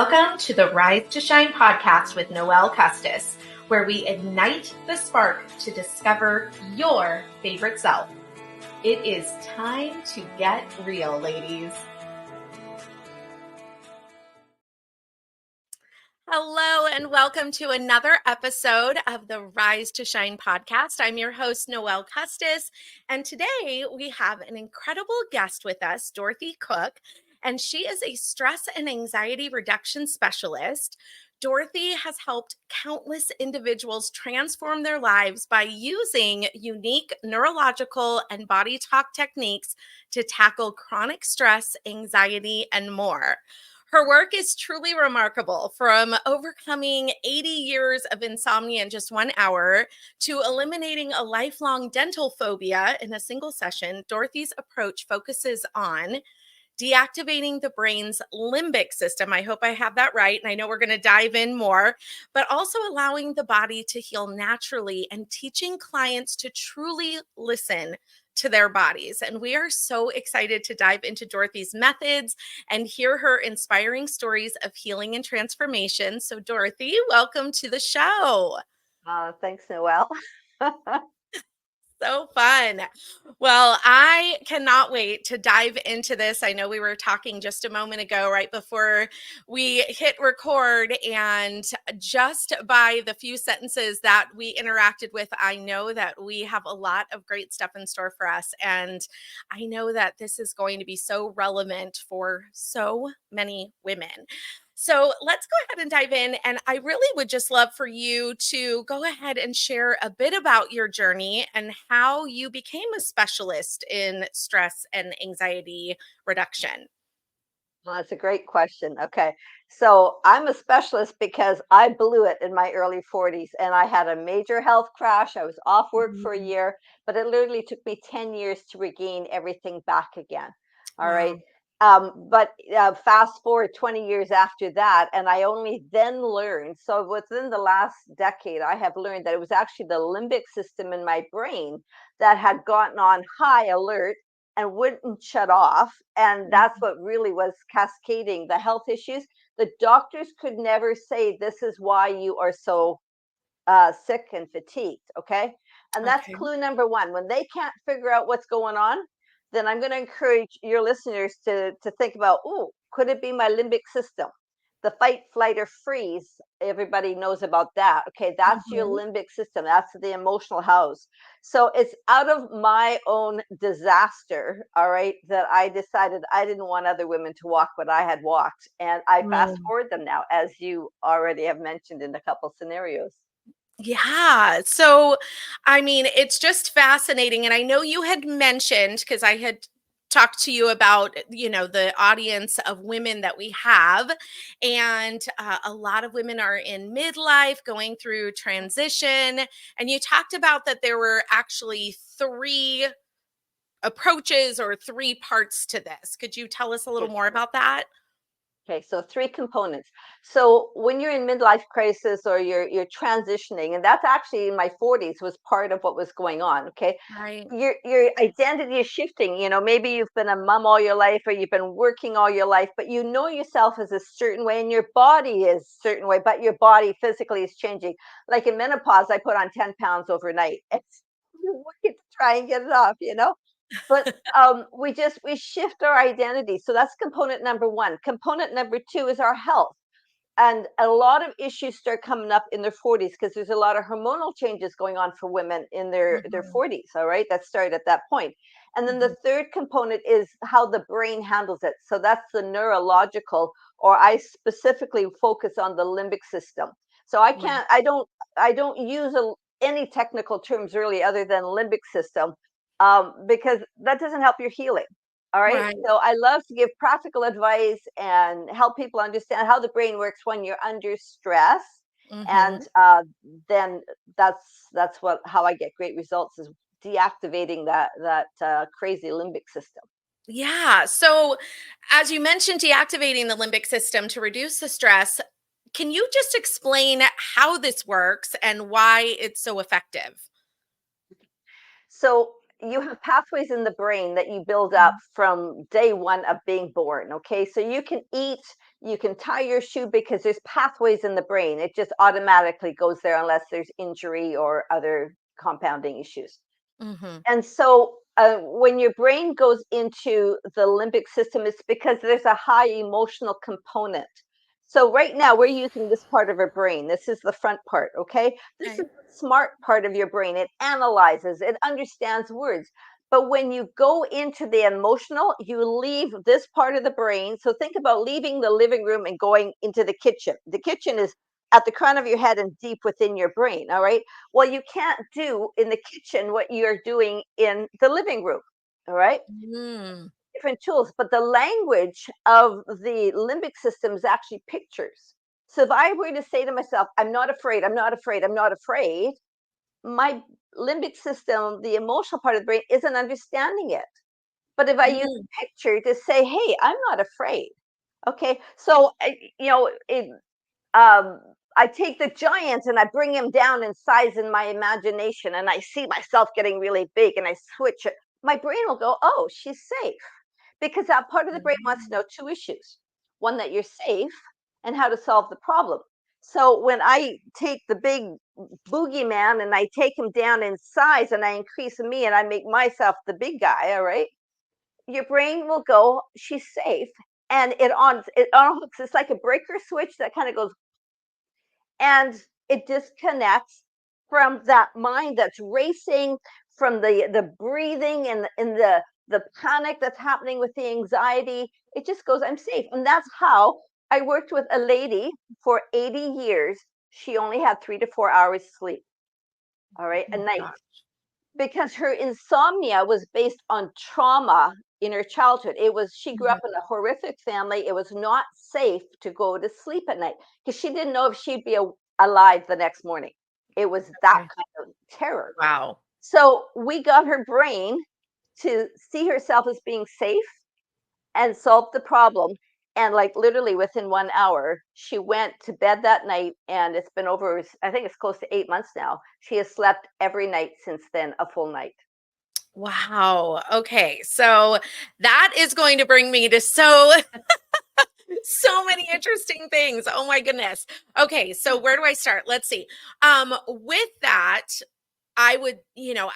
Welcome to the Rise to Shine podcast with Noelle Custis, where we ignite the spark to discover your favorite self. It is time to get real, ladies. Hello and welcome to another episode of the Rise to Shine podcast. I'm your host, Noelle Custis, and today we have an incredible guest with us, Dorothy Cook, and she is a stress and anxiety reduction specialist. Dorothy has helped countless individuals transform their lives by using unique neurological and body talk techniques to tackle chronic stress, anxiety, and more. Her work is truly remarkable, from overcoming 80 years of insomnia in just 1 hour to eliminating a lifelong dental phobia in a single session. Dorothy's approach focuses on deactivating the brain's limbic system. I hope I have that right. And I know we're going to dive in more, but also allowing the body to heal naturally and teaching clients to truly listen to their bodies. And we are so excited to dive into Dorothy's methods and hear her inspiring stories of healing and transformation. So, Dorothy, welcome to the show. Thanks, Noelle. So fun. Well, I cannot wait to dive into this. I know we were talking just a moment ago, right before we hit record, and just by the few sentences that we interacted with, I know that we have a lot of great stuff in store for us. And I know that this is going to be so relevant for so many women. So let's go ahead and dive in. And I really would just love for you to go ahead and share a bit about your journey and how you became a specialist in stress and anxiety reduction. Well, that's a great question. Okay. So I'm a specialist because I blew it in my early 40s and I had a major health crash. I was off work for a Mm. year, but it literally took me 10 years to regain everything back again. All right. Wow. But fast forward 20 years after that, and I only then learned. So within the last decade, I have learned that it was actually the limbic system in my brain that had gotten on high alert and wouldn't shut off. And that's Mhm. what really was cascading the health issues. The doctors could never say, this is why you are so sick and fatigued. Okay. And that's Okay. clue number one. When they can't figure out what's going on, then I'm going to encourage your listeners to think about, oh, could it be my limbic system? The fight, flight, or freeze, everybody knows about that. Okay, that's your Mhm. limbic system. That's the emotional house. So it's out of my own disaster, all right, that I decided I didn't want other women to walk what I had walked. And I fast Mm. forward them now, as you already have mentioned in a couple scenarios. Yeah. So, I mean, it's just fascinating. And I know you had mentioned, because I had talked to you about, the audience of women that we have. And a lot of women are in midlife going through transition. And you talked about that there were actually three approaches or three parts to this. Could you tell us a little more about that? Okay, so three components. So when you're in midlife crisis or you're transitioning, and that's actually in my 40s was part of what was going on. Okay, Right. your identity is shifting. You know, maybe you've been a mom all your life, or you've been working all your life, but you know yourself as a certain way, and your body is a certain way, but your body physically is changing. Like in menopause, I put on 10 pounds overnight. It's working to try and get it off. But we shift our identity, so that's component number one. Component number two is our health, and a lot of issues start coming up in their 40s because there's a lot of hormonal changes going on for women in their Mhm. 40s. All right, that started at that point. And then the Mhm. third component is how the brain handles it, so that's the neurological, or I specifically focus on the limbic system. So Right. I don't use any technical terms really other than limbic system, because that doesn't help your healing. All right. Right. So I love to give practical advice and help people understand how the brain works when you're under stress. And Mhm. then that's what how I get great results is deactivating that crazy limbic system. Yeah. So, as you mentioned, deactivating the limbic system to reduce the stress, can you just explain how this works and why it's so effective? So you have pathways in the brain that you build up Mhm. from day one of being born. Okay. So you can eat You can tie your shoe because there's pathways in the brain. It just automatically goes there unless there's injury or other compounding issues. Hmm. And so when your brain goes into the limbic system, it's because there's a high emotional component. So right now we're using this part of our brain. This is the front part, okay? This is Okay. the smart part of your brain. It analyzes, it understands words. But when you go into the emotional, you leave this part of the brain. So think about leaving the living room and going into the kitchen. The kitchen is at the crown of your head and deep within your brain, all right? Well, you can't do in the kitchen what you're doing in the living room, all right? Mm. Different tools, but the language of the limbic system is actually pictures. So if I were to say to myself, I'm not afraid, I'm not afraid, I'm not afraid, my limbic system, the emotional part of the brain, isn't understanding it. But if I use Mm. a picture to say, hey, I'm not afraid, okay? So, um, I take the giant and I bring him down in size in my imagination, and I see myself getting really big, and I switch it. My brain will go, oh, she's safe. Because that part of the brain wants to Mm. know two issues: one, that you're safe, and how to solve the problem. So when I take the big boogeyman and I take him down in size and I increase me and I make myself the big guy, all right, your brain will go, she's safe. And it on hooks. It's like a breaker switch that kind of goes, and it disconnects from that mind that's racing, from the breathing and the panic that's happening with the anxiety. It just goes, I'm safe. And that's how I worked with a lady for 80 years. She only had 3 to 4 hours sleep, all right, Oh a my night, God. because her insomnia was based on trauma in her childhood. It was, she grew up Mhm. in a horrific family. It was not safe to go to sleep at night because she didn't know if she'd be alive the next morning. It was that Okay. kind of terror. Wow. So we got her brain to see herself as being safe and solve the problem. And like literally within 1 hour, she went to bed that night, and it's been over, I think it's close to 8 months now. She has slept every night since then, a full night. Wow. Okay. So that is going to bring me to so many interesting things. Oh my goodness. Okay, so where do I start? Let's see. With that, I would,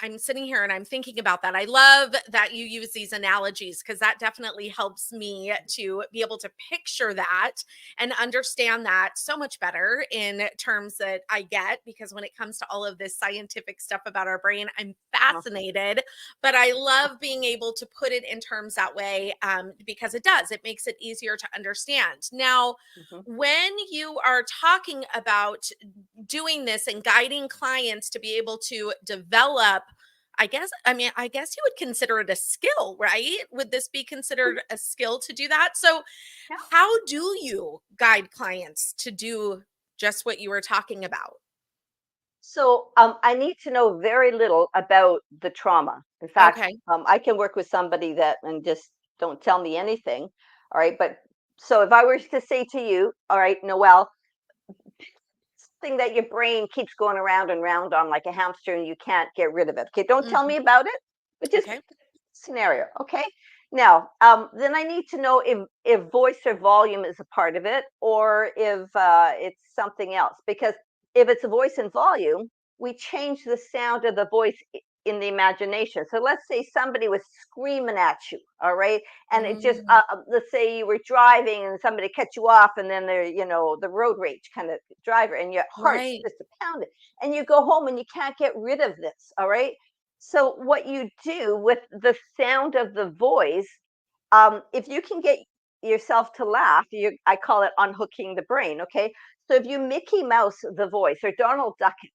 I'm sitting here and I'm thinking about that. I love that you use these analogies because that definitely helps me to be able to picture that and understand that so much better in terms that I get. Because when it comes to all of this scientific stuff about our brain, I'm Uh-huh. fascinated, but I love being able to put it in terms that way because it makes it easier to understand. Now, Mhm. when you are talking about doing this and guiding clients to be able to develop, I guess you would consider it a skill, right? Would this be considered a skill to do that? So Yeah. how do you guide clients to do just what you were talking about? So I need to know very little about the trauma. In fact, Okay. I can work with somebody that and just don't tell me anything. All right. But so if I were to say to you, all right, Noelle, something that your brain keeps going around and round on like a hamster and you can't get rid of it. Okay. Don't tell Mhm. me about it, but just Okay. scenario. Okay. Now, then I need to know if voice or volume is a part of it, or if it's something else. Because if it's a voice and volume, we change the sound of the voice in the imagination. So let's say somebody was screaming at you, all right, and it just Mm, let's say you were driving and somebody cut you off, and then the road rage kind of driver, and your heart's right. just pounding, and you go home and you can't get rid of this, all right. So what you do with the sound of the voice, if you can get yourself to laugh, I call it unhooking the brain. Okay, so if you Mickey Mouse the voice or Donald Duck it,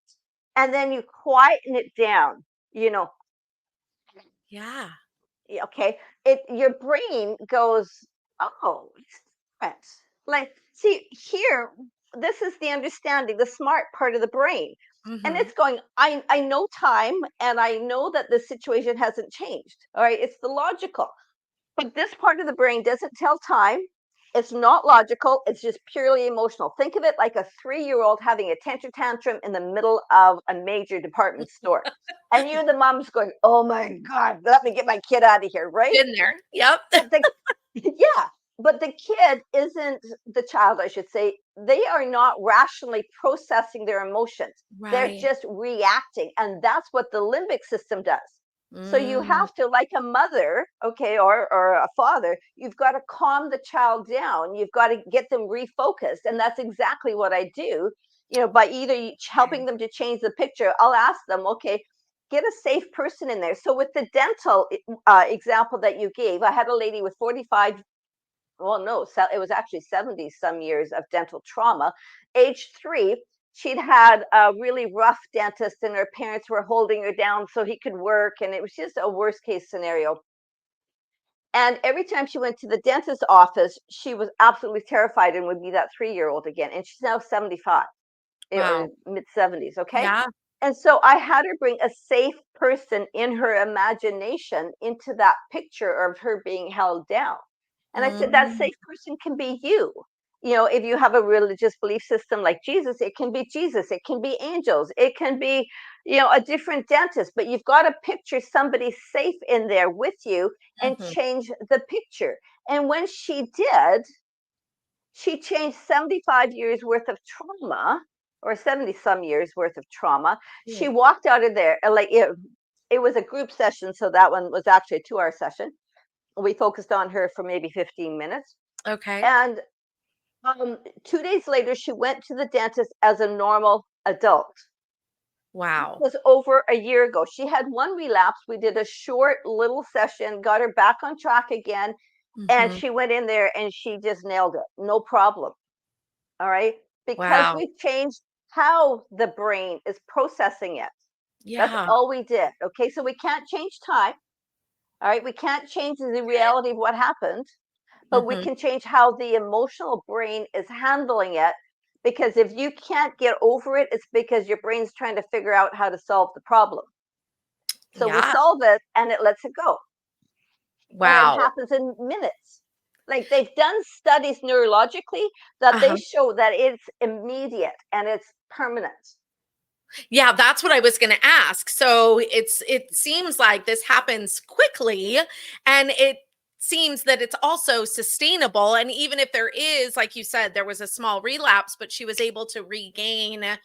and then you quieten it down, you know, Yeah. okay, it your brain goes, oh, it's different. Like, see here, this is the understanding, the smart part of the brain. And Hmm. it's going, I know time, and I know that the situation hasn't changed. All right. It's the logical. But this part of the brain doesn't tell time. It's not logical. It's just purely emotional. Think of it like a 3-year-old having a temper tantrum in the middle of a major department store. And you, the mom's going, oh my God, let me get my kid out of here, right? Been there. Yep. Yeah. but the kid isn't, the child, I should say, they are not rationally processing their emotions. They're Right. just reacting. And that's what the limbic system does. So you Mm, have to, like a mother, okay, or a father, you've got to calm the child down. You've got to get them refocused. And that's exactly what I do, by either helping okay. them to change the picture. I'll ask them, okay, get a safe person in there. So with the dental example that you gave, I had a lady with 45, well, no, it was actually 70 some years of dental trauma. Age 3, she'd had a really rough dentist, and her parents were holding her down so he could work. And it was just a worst case scenario. And every time she went to the dentist's office, she was absolutely terrified and would be that 3-year-old again. And she's now 75 or Wow. mid 70s. Okay. Yeah. And so I had her bring a safe person in her imagination into that picture of her being held down. And I said, that Mm, safe person can be you. If you have a religious belief system like Jesus, it can be Jesus, it can be angels, it can be, a different dentist, but you've got to picture somebody safe in there with you and mhm. change the picture. And when she changed 75 years worth of trauma, or 70 some years worth of trauma. She Good. walked out of there, like it was a group session. So that one was actually a 2-hour session. We focused on her for maybe 15 minutes. Okay. And 2 days later, she went to the dentist as a normal adult. That Wow. was over a year ago. She had one relapse. We did a short little session, got her back on track again. And Mhm. she went in there and she just nailed it. No problem. All right. Because Wow. we changed how the brain is processing it. That's Yeah. all we did. Okay. So we can't change time. All right. We can't change the reality of what happened, but we Mhm. can change how the emotional brain is handling it. Because if you can't get over it, it's because your brain's trying to figure out how to solve the problem. So we Yeah. solve it and it lets it go. And it Wow. happens in minutes. Like, they've done studies neurologically that they Uh-huh. show that it's immediate and it's permanent. Yeah, that's what I was going to ask. So it seems like this happens quickly, and it seems that it's also sustainable, and even if there is, like you said, there was a small relapse, but she was able to regain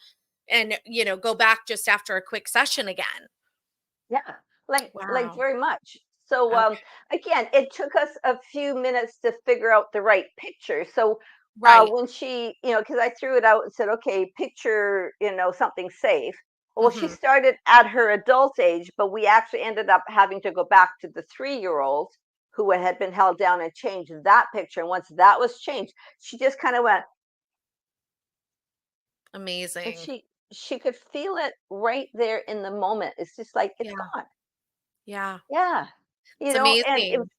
and go back just after a quick session again. Yeah, like Wow. very much. So Okay. again, it took us a few minutes to figure out the right picture. So Right. when she, because I threw it out and said, okay, picture, something safe. Well, she Mhm. started at her adult age, but we actually ended up having to go back to the 3-year-old who had been held down and change that picture. And once that was changed, she just kind of went, and Amazing. she could feel it right there in the moment. It's just like it's Yeah. gone. Yeah. Yeah. It's And amazing.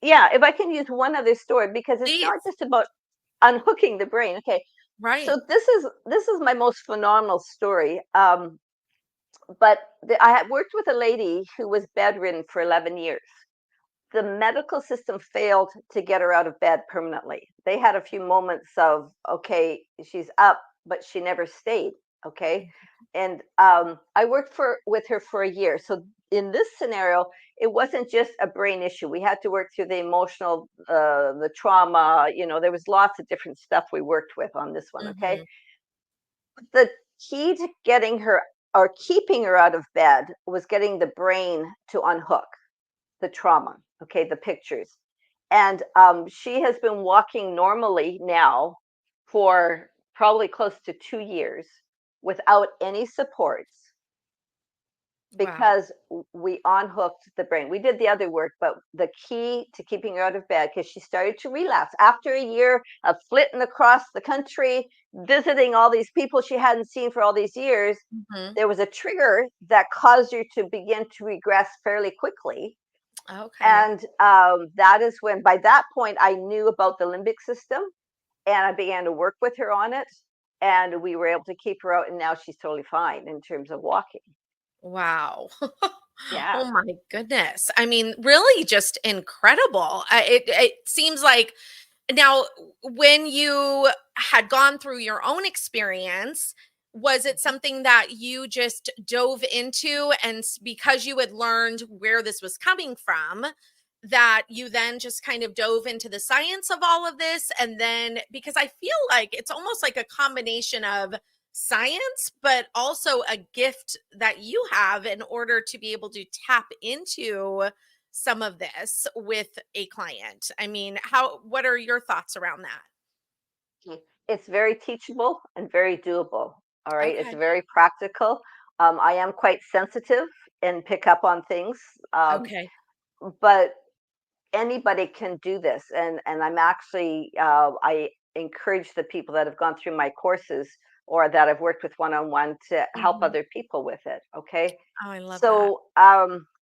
yeah, if I can use one other story, because it's not Please. just about unhooking the brain. Okay, Right. so this is my most phenomenal story. But I had worked with a lady who was bedridden for 11 years. The medical system failed to get her out of bed permanently. They had a few moments of, okay, she's up, but she never stayed. Okay. And I worked with her for a year. So in this scenario, it wasn't just a brain issue. We had to work through the emotional, the trauma. There was lots of different stuff we worked with on this one. Okay. Mhm. The key to getting her or keeping her out of bed was getting the brain to unhook the trauma, okay, the pictures. And she has been walking normally now for probably close to 2 years without any supports, Wow. because we unhooked the brain. We did the other work, but the key to keeping her out of bed, because she started to relapse after a year of flitting across the country, visiting all these people she hadn't seen for all these years. Mhm. There was a trigger that caused her to begin to regress fairly quickly. Okay. And that is when, by that point, I knew about the limbic system, and I began to work with her on it. And we were able to keep her out, and now she's totally fine in terms of walking. Wow. Yeah. Oh my goodness. I mean, really just incredible. It seems like now when you had gone through your own experience, was it Mhm. something that you just dove into and because you had learned where this was coming from, that you then just kind of dove into the science of all of this. And then, because I feel like it's almost like a combination of science, but also a gift that you have in order to be able to tap into some of this with a client. I mean, what are your thoughts around that? It's very teachable and very doable. All right. It's Okay. very practical. I am quite sensitive and pick up on things. Um, Okay. but anybody can do this, and I'm actually I encourage the people that have gone through my courses or that I've worked with one-on-one to help Mhm. other people with it. Okay. Oh, I love that. So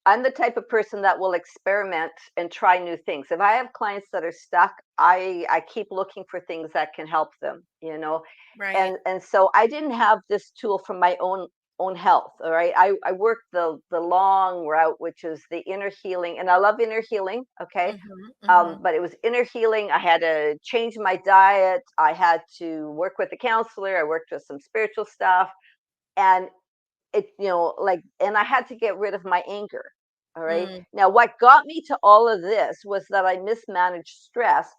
I'm the type of person that will experiment and try new things. If I have clients that are stuck, I keep looking for things that can help them, you know. Right. And so I didn't have this tool for my own health. All right. I worked the long route, which is the inner healing, and I love inner healing. Okay. Mhm. Mhm. But it was inner healing. I had to change my diet. I had to work with a counselor. I worked with some spiritual stuff. And it, like, and I had to get rid of my anger. All right. Mm. Now, what got me to all of this was that I mismanaged stress.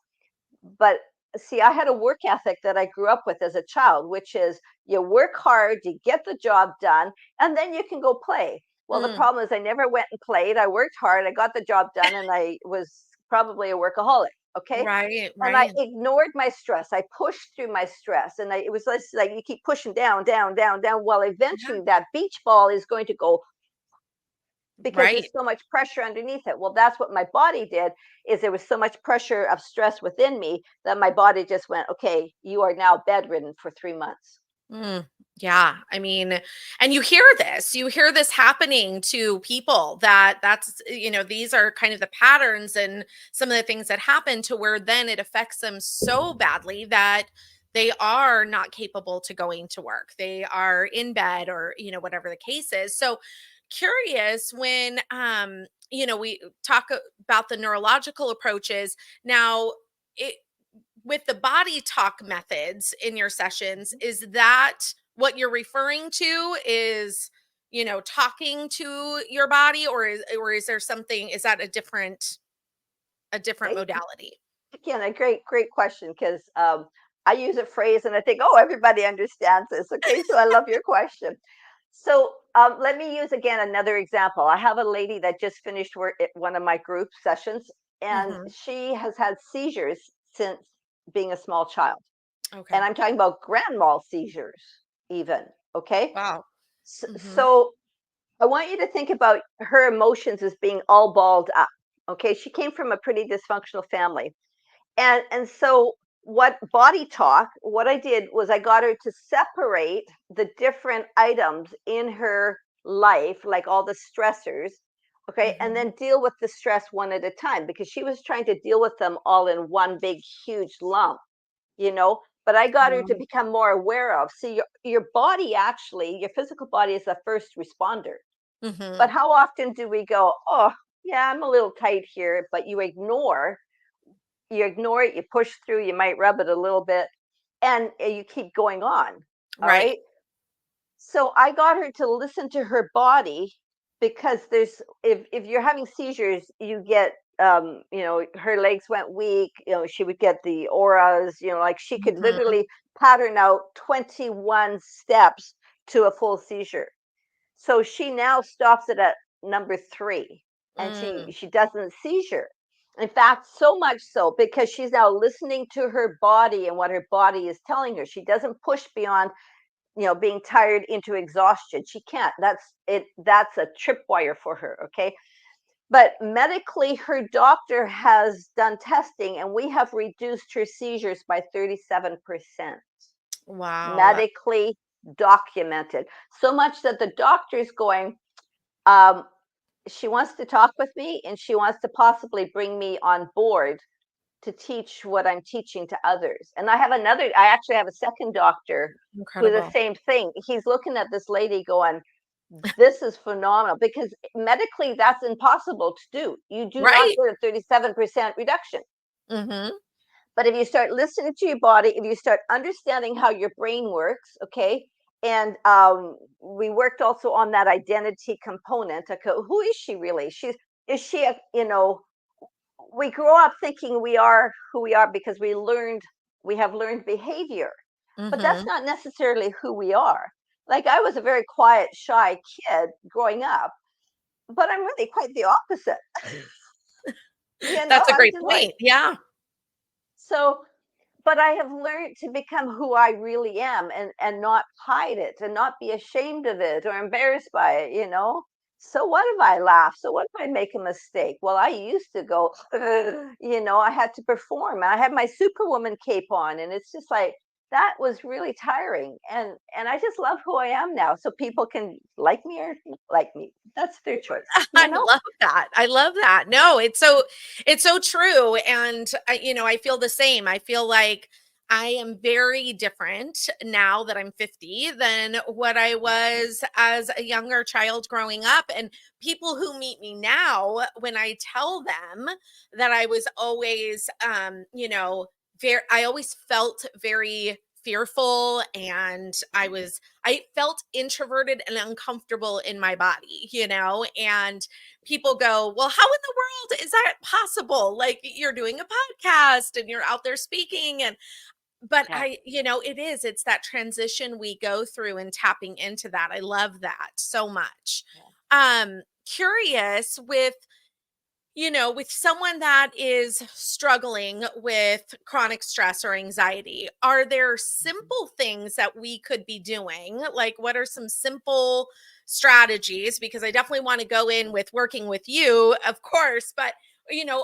But see, I had a work ethic that I grew up with as a child, which is you work hard, you get the job done, and then you can go play. Well, the Mm. problem is I never went and played. I worked hard, I got the job done, and I was probably a workaholic. Okay. Right. And I Right. ignored my stress. I pushed through my stress. And it was just like you keep pushing down, down, down, down. Well, Yeah. eventually that beach ball is going to go because Right. there's so much pressure underneath it. Well, that's what my body did, is there was so much pressure of stress within me that my body just went, okay, you are now bedridden for 3 months. Mm, yeah. I mean, and you hear this happening to people these are kind of the patterns and some of the things that happen to where then it affects them so badly that they are not capable to going to work. They are in bed or, whatever the case is. So curious when, we talk about the neurological approaches. Now, it with the body talk methods in your sessions, is that what you're referring to? Is, talking to your body, or is there something, is that a different Okay. modality? Again, a great question, because I use a phrase and I think, oh, everybody understands this. Okay, so I love your question. So let me use again another example. I have a lady that just finished work at one of my group sessions, and Mhm. she has had seizures since being a small child. And Okay. I'm talking about grand mal seizures, even. Okay. Wow. So, Mhm. so I want you to think about her emotions as being all balled up. Okay. She came from a pretty dysfunctional family. And so what I did was I got her to separate the different items in her life, like all the stressors. Okay. And Mhm. then deal with the stress one at a time, because she was trying to deal with them all in one big, huge lump, but I got her to Wow. become more aware of. See, your body, actually, your physical body is the first responder. But Mhm. how often do we go, oh, yeah, I'm a little tight here, but you ignore it, you push through, you might rub it a little bit, and you keep going on. All Right. right. So I got her to listen to her body, because if you're having seizures, you get her legs went weak, she would get the auras, like she could Mhm. literally pattern out 21 steps to a full seizure. So she now stops it at number 3, and she Mm. she doesn't seizure. In fact, so much so because she's now listening to her body and what her body is telling her. She doesn't push beyond, being tired into exhaustion. She can't. That's a tripwire for her. Okay. But medically, her doctor has done testing, and we have reduced her seizures by 37%. Wow. Medically documented. So much that the doctor's going, um, she wants to talk with me, and she wants to possibly bring me on board to teach what I'm teaching to others. And I actually have a second doctor who the Incredible. same thing. He's looking at this lady going, this is phenomenal, because medically that's impossible to do. You do not Right. get a 37% reduction. Mhm. But if you start listening to your body, if you start understanding how your brain works, okay, and we worked also on that identity component. Okay, who is she really? Is she a, we grow up thinking we are who we are because we have learned behavior, but that's Mhm. not necessarily who we are. Like I was a very quiet, shy kid growing up, but I'm really quite the opposite. That's a I'm great just like, point. Yeah. so, but I have learned to become who I really am, and not hide it and not be ashamed of it or embarrassed by it. So what if I laugh? So what if I make a mistake? Well, I used to go, I had to perform. I had my superwoman cape on, and it's just like that was really tiring. And I just love who I am now. So people can like me or not like me. That's their choice, I you know? love that. I love that. No, it's so true, and I feel the same. I feel like I am very different now that I'm 50 than what I was as a younger child growing up. And people who meet me now, when I tell them that I was always very I always felt very fearful, and I felt introverted and uncomfortable in my body, and people go, "Well, how in the world is that possible? Like, you're doing a podcast and you're out there speaking." And but Yeah. it's that transition we go through and tapping into that. I love that so much. Curious with someone that is struggling with chronic stress or anxiety, are there Yeah. simple things that we could be doing? Like, what are some simple strategies? Because I definitely want to go in with working with you, of course, but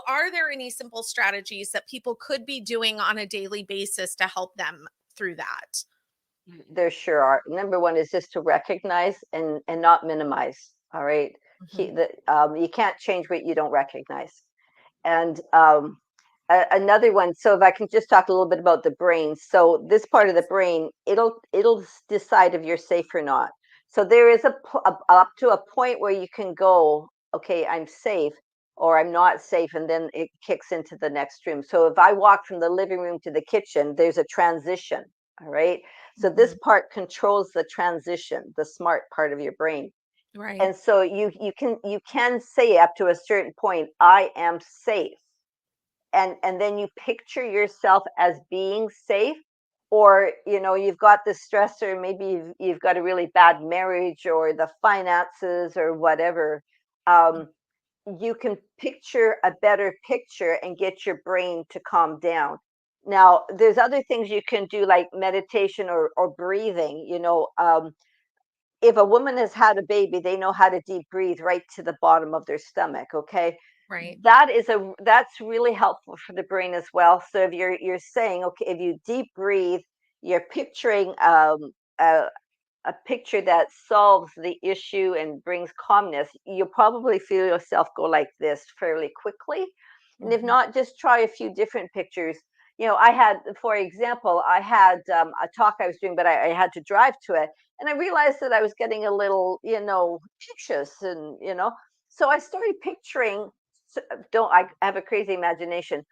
are there any simple strategies that people could be doing on a daily basis to help them through that? There sure are. Number one is just to recognize and not minimize. All right. Hmm. You can't change what you don't recognize. And another one, so if I can just talk a little bit about the brain. So this part of the Yes. brain, it'll decide if you're safe or not. So there is up to a point where you can go, okay, I'm safe, or I'm not safe, and then it kicks into the next room. So if I walk from the living room to the kitchen, there's a transition. All right. So this Hmm. part controls the transition, the smart part of your brain. Right. And so you can say up to a certain point, I am safe, and then you picture yourself as being safe. Or you've got the stressor, maybe you've got a really bad marriage or the finances or whatever. You can picture a better picture and get your brain to calm down. Now there's other things you can do, like meditation or breathing. If a woman has had a baby, they know how to deep breathe right to the bottom of their stomach. Okay, Right. that's really helpful for the brain as well. So if you're saying, okay, if you deep breathe, you're picturing a, a picture that solves the issue and brings calmness, you'll probably feel yourself go like this fairly quickly. And if Hmm. not, just try a few different pictures. For example, I had a talk I was doing, but I had to drive to it. And I realized that I was getting a little, anxious, and so I started picturing, don't I have a crazy imagination,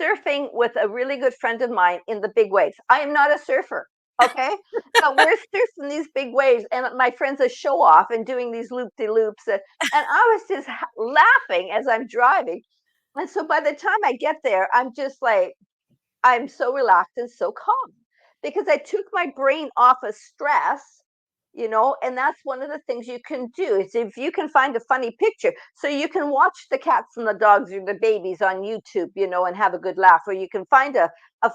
surfing with a really good friend of mine in the big waves. I am not a surfer, okay? But we're surfing these big waves, and my friend's a show off and doing these loop de loops. And I was just laughing as I'm driving. And so by the time I get there, I'm just like, I'm so relaxed and so calm because I took my brain off of stress. And that's one of the things you can do is if you can find a funny picture. So you can watch the cats and the dogs or the babies on YouTube, and have a good laugh, or you can find a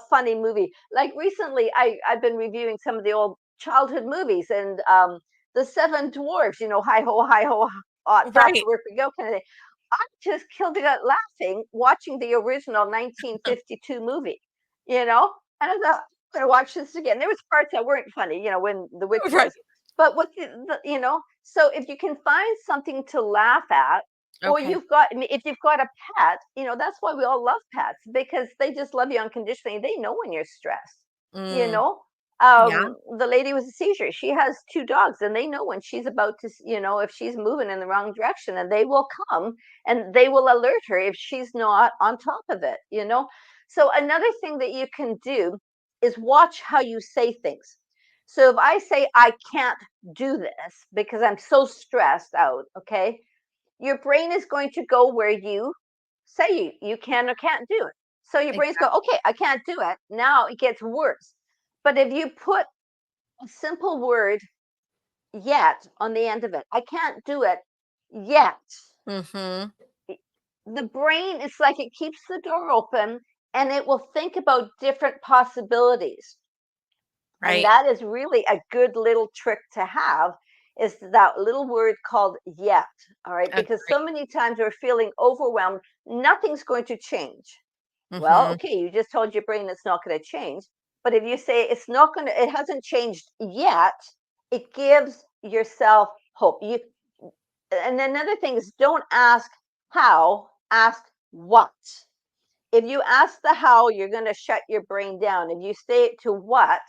funny movie. Like recently, I've been reviewing some of the old childhood movies, and the Seven Dwarfs, hi ho, off to Right. work we go kind of thing. I just killed it out laughing watching the original 1952 movie, you know? And I thought, I'm gonna watch this again. There was parts that weren't funny, when the witch Right. was. But so if you can find something to laugh at, or Okay. if you've got a pet, that's why we all love pets, because they just love you unconditionally. They know when you're stressed, you Mm, know. yeah. The lady with a seizure, she has two dogs, and they know when she's about to, if she's moving in the wrong direction, and they will come and they will alert her if she's not on top of it. So another thing that you can do is watch how you say things. So if I say I can't do this because I'm so stressed out, okay, your brain is going to go where you say you can or can't do it. So your brain's go, Exactly. okay, I can't do it. Now it gets worse. But if you put a simple word yet on the end of it, I can't do it yet. Mhm. The brain is like it keeps the door open and it will think about different possibilities. And Right. that is really a good little trick to have, is that little word called yet. All right. Because Agree. so many times we're feeling overwhelmed, nothing's going to change. Well, Mhm. okay, you just told your brain it's not going to change. But if you say it's not going to, it hasn't changed yet, it gives yourself hope. And another thing is, don't ask how, ask what. If you ask the how, you're going to shut your brain down. If you stay to what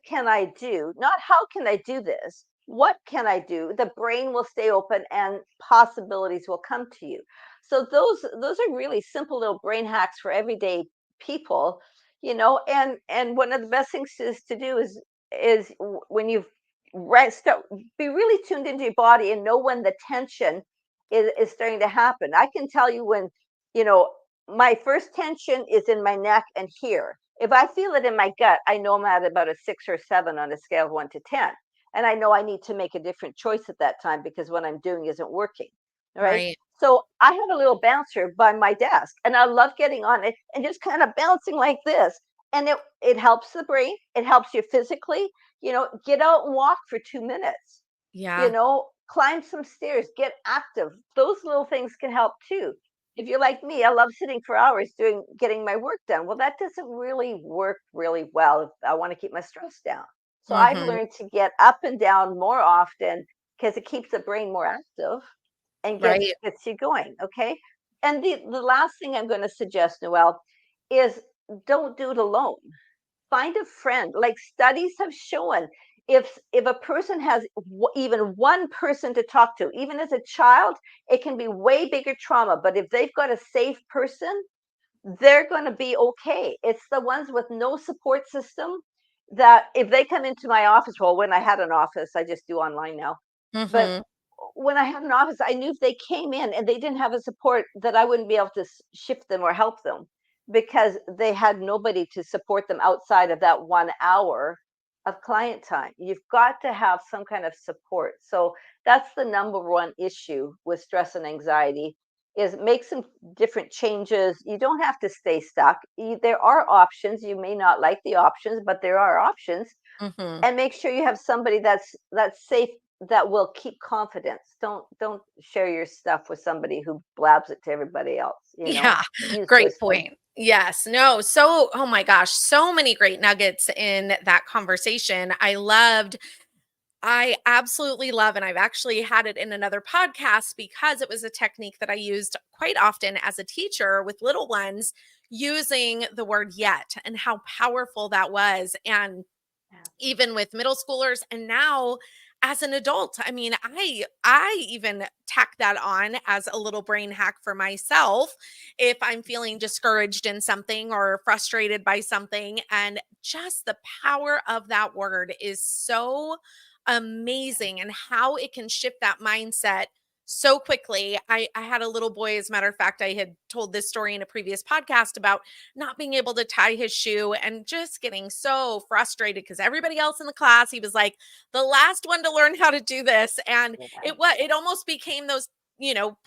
can I do? Not how can I do this? What can I do? The brain will stay open and possibilities will come to you. So those are really simple little brain hacks for everyday people, and one of the best things to do is when you've rest, be really tuned into your body and know when the tension is starting to happen. I can tell you when, you know, my first tension is in my neck and here. If I feel it in my gut, I know I'm at about a 6 or 7 on a scale of 1 to 10. And I know I need to make a different choice at that time because what I'm doing isn't working. All right. Right. So I have a little bouncer by my desk and I love getting on it and just kind of bouncing like this. And it helps the brain, it helps you physically, get out and walk for 2 minutes, Yeah. climb some stairs, get active. Those little things can help too. If you're like me, I love sitting for hours getting my work done. Well, that doesn't really work really well if I want to keep my stress down. So I've Mhm. learned to get up and down more often because it keeps the brain more active and gets Right. gets you going. Okay. And the last thing I'm going to suggest, Noelle, is don't do it alone. Find a friend. Like studies have shown, if a person has even one person to talk to, even as a child, it can be way bigger trauma. But if they've got a safe person, they're going to be okay. It's the ones with no support system that if they come into my office, well, when I had an office, I just do online now. But Mhm. when I had an office, I knew if they came in and they didn't have a support, that I wouldn't be able to shift them or help them because they had nobody to support them outside of that 1 hour of client time. You've got to have some kind of support. So that's the number one issue with stress and anxiety, is make some different changes. You don't have to stay stuck. There are options. You may not like the options, but there are options. Mhm. And make sure you have somebody that's safe, that will keep confidence. Don't share your stuff with somebody who blabs it to everybody else. Yeah. Use Great wisdom. point. Yes. No. So, oh my gosh, so many great nuggets in that conversation. I absolutely love, and I've actually had it in another podcast because it was a technique that I used quite often as a teacher with little ones, using the word yet and how powerful that was. And Yeah. even with middle schoolers and now as an adult, I mean, I even tack that on as a little brain hack for myself if I'm feeling discouraged in something or frustrated by something. And just the power of that word is so amazing, and how it can shift that mindset so quickly. I had a little boy, as a matter of fact, I had told this story in a previous podcast about not being able to tie his shoe and just getting so frustrated because everybody else in the class, he was like the last one to learn how to do this. And Yeah. it almost became those,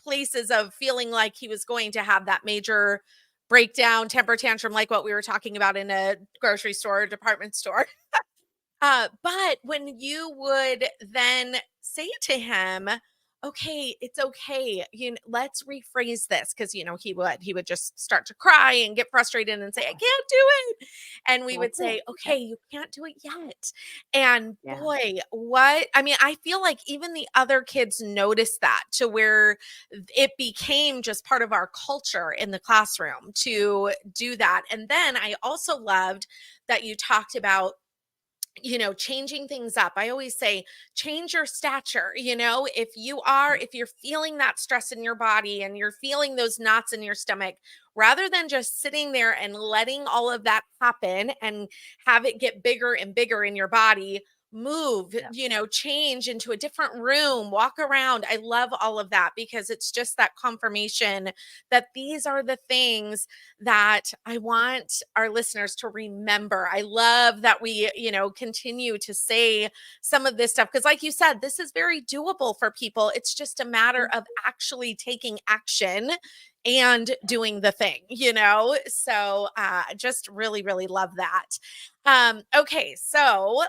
places of feeling like he was going to have that major breakdown, temper tantrum, like what we were talking about in a grocery store or department store. But when you would then say to him, okay, it's okay. Let's rephrase this, because he would just start to cry and get frustrated and say, I can't do it. And we Can't would do say, it. okay, Okay. you can't do it yet. And Yeah. boy, I mean, I feel like even the other kids noticed that, to where it became just part of our culture in the classroom to do that. And then I also loved that you talked about, changing things up. I always say, change your stature. If you're feeling that stress in your body and you're feeling those knots in your stomach, rather than just sitting there and letting all of that happen and have it get bigger and bigger in your body, move, Yeah. change into a different room, walk around. I love all of that because it's just that confirmation that these are the things that I want our listeners to remember. I love that we, continue to say some of this stuff because, like you said, this is very doable for people. It's just a matter of actually taking action and doing the thing, So just really, really love that. Okay, so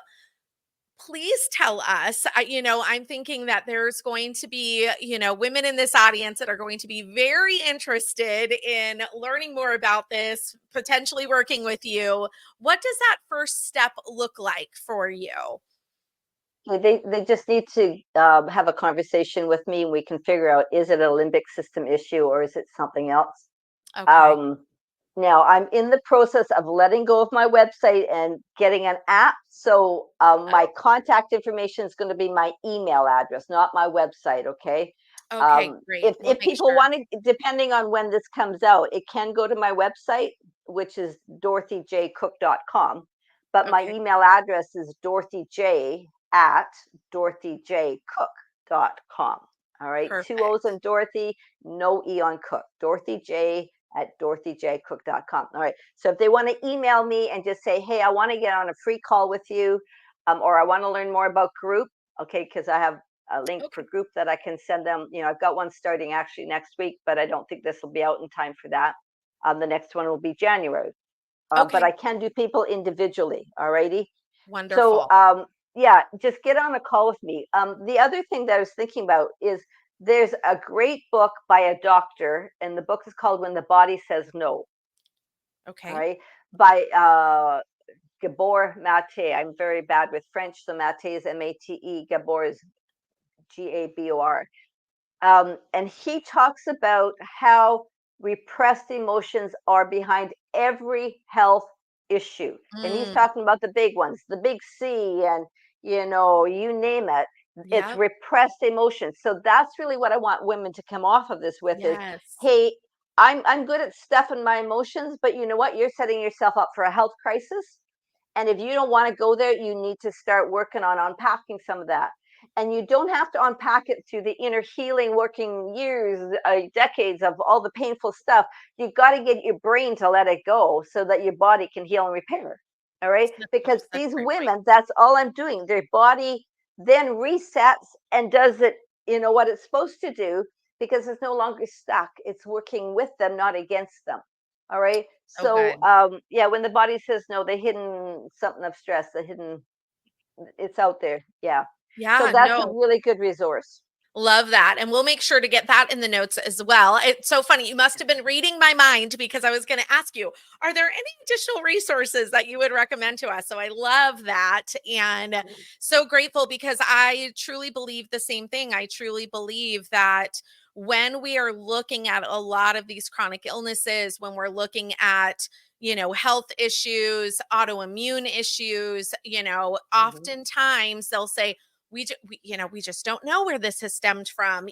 please tell us. I'm thinking that there's going to be, women in this audience that are going to be very interested in learning more about this, potentially working with you. What does that first step look like for you? They just need to have a conversation with me, and we can figure out, is it a limbic system issue or is it something else? Okay. Um, Now I'm in the process of letting go of my website and getting an app. So my Oh, contact information is going to be my email address, not my website. Okay. okay, great. We'll If make people sure. want to, depending on when this comes out, it can go to my website, which is dorothyjcook.com. But my Okay, email address is dorothyj@dorothyjcook.com. All right. Two O's perfect. in Dorothy, no E on Cook. dorothyj@dorothyjcook.com. All right. So if they want to email me and just say, hey, I want to get on a free call with you, or I want to learn more about group, okay, because I have a link for Okay. group that I can send them. I've got one starting actually next week, but I don't think this will be out in time for that. The next one will be January. But Okay. I can do people individually. All righty. So, Wonderful. yeah, just get on a call with me. The other thing that I was thinking about is there's a great book by a doctor, and the book is called When the Body Says No. All Okay. right, by Gabor Mate. I'm very bad with French, so Mate is Mate. Gabor is Gabor. And he talks about how repressed emotions are behind every health issue. And he's Mm, talking about the big ones, the big C, and you name it. It's yep. repressed emotions. So that's really what I want women to come off of this with is, Yes. hey, I'm good at stuffing my emotions, but you know what? You're setting yourself up for a health crisis. And if you don't want to go there, you need to start working on unpacking some of that. And you don't have to unpack it through the inner healing, working years, decades of all the painful stuff. You've got to get your brain to let it go so that your body can heal and repair. All right. Because Such these a great point. women, that's all I'm doing. Their body then resets and does it, what it's supposed to do because it's no longer stuck. It's working with them, not against them. All right. So So, good. yeah, when the body says no, the hidden something of stress, the hidden, it's out there. Yeah. So Yeah, that's a no. really good resource. Love that. And we'll make sure to get that in the notes as well. It's so funny. You must have been reading my mind because I was going to ask you, are there any additional resources that you would recommend to us? So I love that. And so grateful because I truly believe the same thing. I truly believe that when we are looking at a lot of these chronic illnesses, when we're looking at health issues, autoimmune issues, Mhm. oftentimes they'll say, we just don't know where this has stemmed from,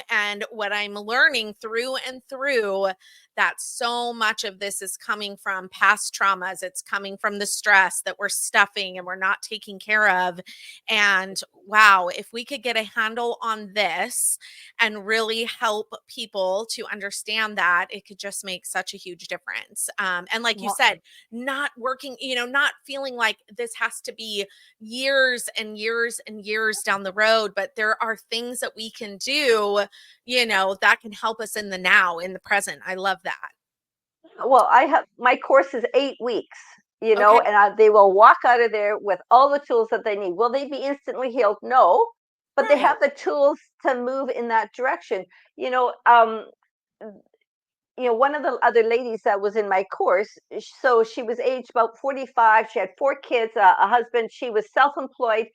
and what I'm learning through and through, that so much of this is coming from past traumas. It's coming from the stress that we're stuffing and we're not taking care of. And wow, if we could get a handle on this and really help people to understand that, it could just make such a huge difference. And like you Well, said, not working, not feeling like this has to be years and years and years down the road, but there are things that we can do, that can help us in the now, in the present. I love that. I have my course is 8 weeks, Okay. and they will walk out of there with all the tools that they need. Will they be instantly healed? No, but they Right. have the tools to move in that direction. You know, um, one of the other ladies that was in my course, so she was aged about 45. She had 4 kids, a husband. She was self-employed,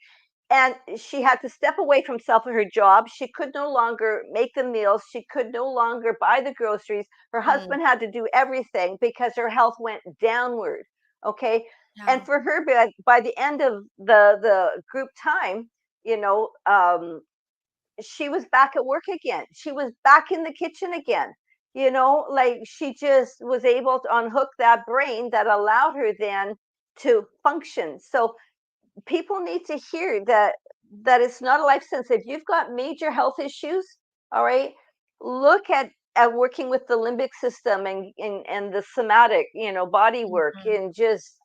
and she had to step away from self her job. She could no longer make the meals. She could no longer buy the groceries. Her Mm, husband had to do everything because her health went downward. Okay. And yeah. for her, by the end of the group time, you know, she was back at work again. She was back in the kitchen again. Like she just was able to unhook that brain that allowed her then to function. So people need to hear that it's not a life sentence. If you've got major health issues, all right, look at working with the limbic system and the somatic, body work, Mhm. and just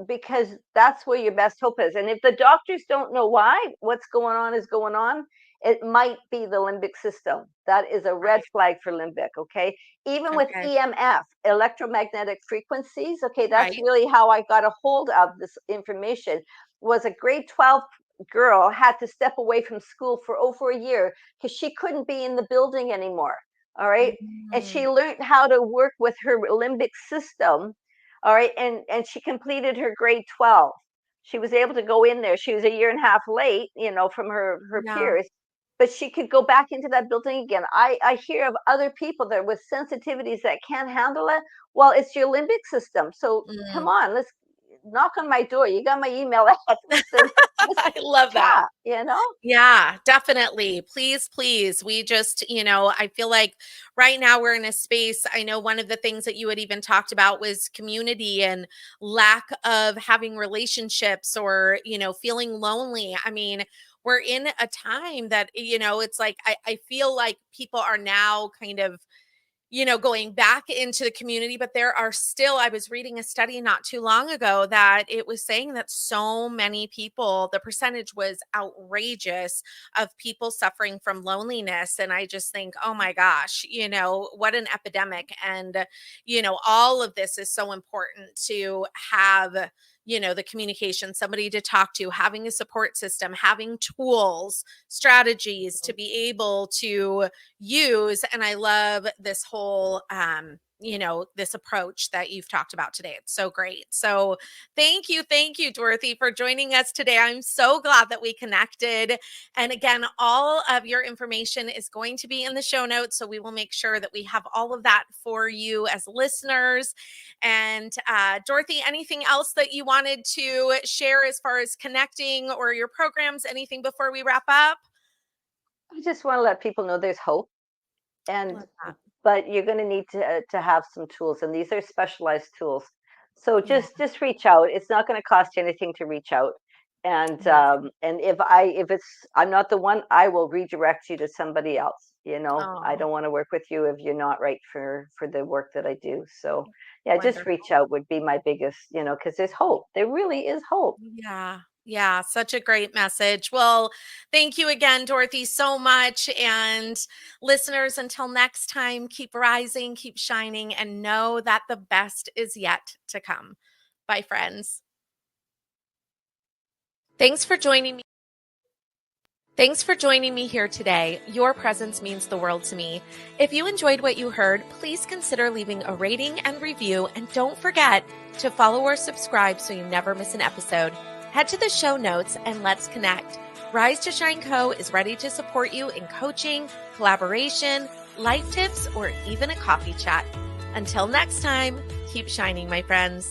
because that's where your best hope is. And if the doctors don't know why what's going on is going on, it might be the limbic system. That is a red Right. flag for limbic. Okay, even with Okay. EMF, electromagnetic frequencies. Okay, that's Right. really how I got a hold of this information. Was a grade 12 girl had to step away from school for over a year because she couldn't be in the building anymore. All right, and Mm. she learned how to work with her limbic system. All right, and she completed her grade 12. She was able to go in there. She was a year and a half late, from her Yeah. peers, but she could go back into that building again. I hear of other people that with sensitivities that can't handle it. Well, it's your limbic system. So come Mm. on, let's knock on my door. You got my email address, and let's I love that. chat. Yeah, definitely. Please, please. We just, I feel like right now we're in a space. I know one of the things that you had even talked about was community and lack of having relationships or, feeling lonely. I mean, we're in a time that, it's like I feel like people are now kind of going back into the community, but there are still, I was reading a study not too long ago that it was saying that so many people, the percentage was outrageous of people suffering from loneliness. And I just think, oh my gosh, what an epidemic. And, all of this is so important to have. The communication, somebody to talk to, having a support system, having tools, strategies to be able to use. And I love this whole this approach that you've talked about today. It's so great. So thank you, Dorothy, for joining us today. I'm so glad that we connected. And again, all of your information is going to be in the show notes, so we will make sure that we have all of that for you as listeners. And Dorothy, anything else that you wanted to share as far as connecting or your programs, anything before we wrap up? I just want to let people know there's hope, and Love that. but you're going to need to have some tools, and these are specialized tools. So Yeah, just reach out. It's not going to cost you anything to reach out. amazing. And if it's I'm not the one, I will redirect you to somebody else. I Oh, don't want to work with you if you're not right for the work that I do. So yeah, just reach wonderful. out would be my biggest, because there's hope. There really is hope. Yeah. Yeah, such a great message. Well, thank you again, Dorothy, so much. And listeners, until next time, keep rising, keep shining, and know that the best is yet to come. Bye, friends. Thanks for joining me. Thanks for joining me here today. Your presence means the world to me. If you enjoyed what you heard, please consider leaving a rating and review, and don't forget to follow or subscribe so you never miss an episode. Head to the show notes and let's connect. Rise to Shine Co. is ready to support you in coaching, collaboration, life tips, or even a coffee chat. Until next time, keep shining, my friends.